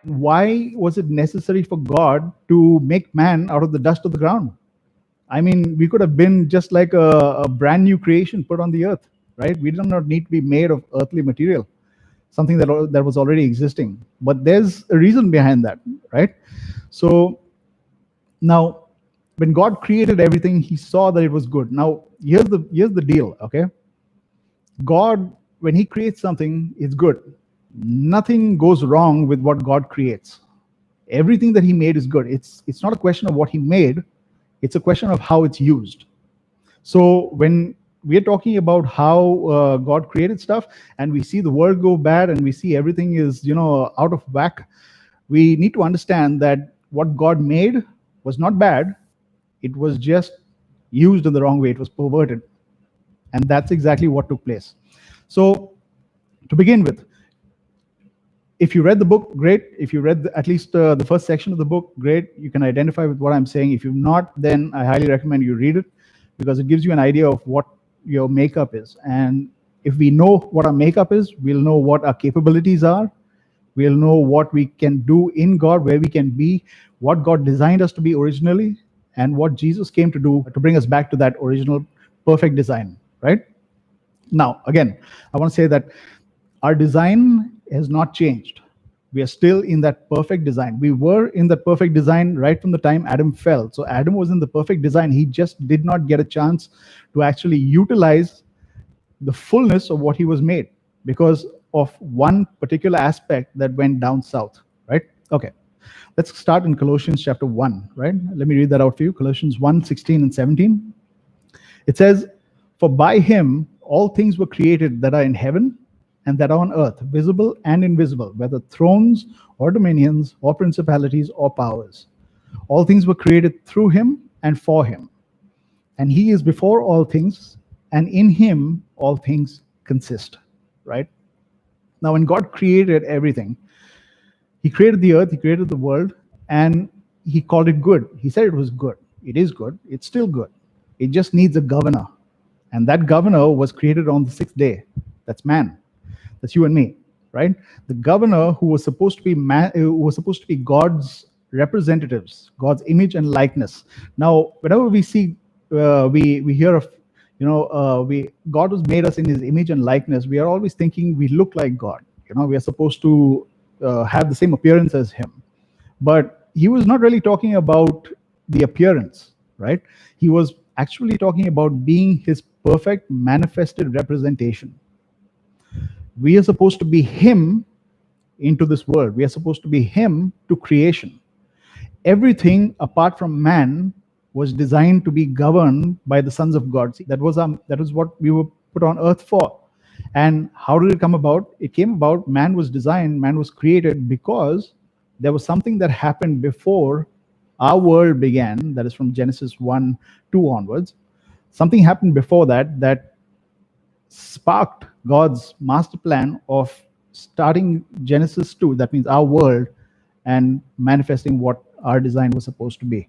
why was it necessary for God to make man out of the dust of the ground? I mean, we could have been just like a brand new creation put on the earth, right? We do not need to be made of earthly material, something that was already existing. But there's a reason behind that, right? So now, when God created everything, He saw that it was good. Now, here's the deal, okay? God, when He creates something, it's good. Nothing goes wrong with what God creates. Everything that He made is good. It's not a question of what He made, it's a question of how it's used. So when we are talking about how God created stuff, and we see the world go bad, and we see everything is out of whack, we need to understand that what God made was not bad. It was just used in the wrong way. It was perverted, and that's exactly what took place. So to begin with, if you read the book, great. If you read at least the first section of the book, great. You can identify with what I'm saying. If you've not, then I highly recommend you read it, because it gives you an idea of what your makeup is. And if we know what our makeup is, we'll know what our capabilities are. We'll know what we can do in God, where we can be, what God designed us to be originally, and what Jesus came to do to bring us back to that original perfect design, right? Now, again, I want to say that our design has not changed. We are still in that perfect design. We were in that perfect design right from the time Adam fell. So Adam was in the perfect design. He just did not get a chance to actually utilize the fullness of what he was made because of one particular aspect that went down south, right? Okay, let's start in Colossians chapter 1, right? Let me read that out for you. Colossians 1, 16 and 17. It says, "For by him all things were created that are in heaven and that are on earth, visible and invisible, whether thrones or dominions or principalities or powers. All things were created through him and for him. And he is before all things, and in him all things consist." Right? Now, when God created everything, he created the earth, he created the world, and he called it good. He said it was good. It is good. It's still good. It just needs a governor. And that governor was created on the sixth day. That's man. That's you and me, right? The governor who was supposed to be man, who was supposed to be God's representatives, God's image and likeness. Now, whenever we see, we hear of, God was made us in His image and likeness. We are always thinking we look like God. We are supposed to have the same appearance as Him. But He was not really talking about the appearance, right? He was actually talking about being His perfect manifested representation. We are supposed to be Him into this world. We are supposed to be Him to creation. Everything apart from man was designed to be governed by the sons of God. See, that was what we were put on earth for. And how did it come about? It came about, man was designed, man was created because there was something that happened before our world began. That is from Genesis 1, 2 onwards. Something happened before that sparked God's master plan of starting Genesis 2, that means our world, and manifesting what our design was supposed to be.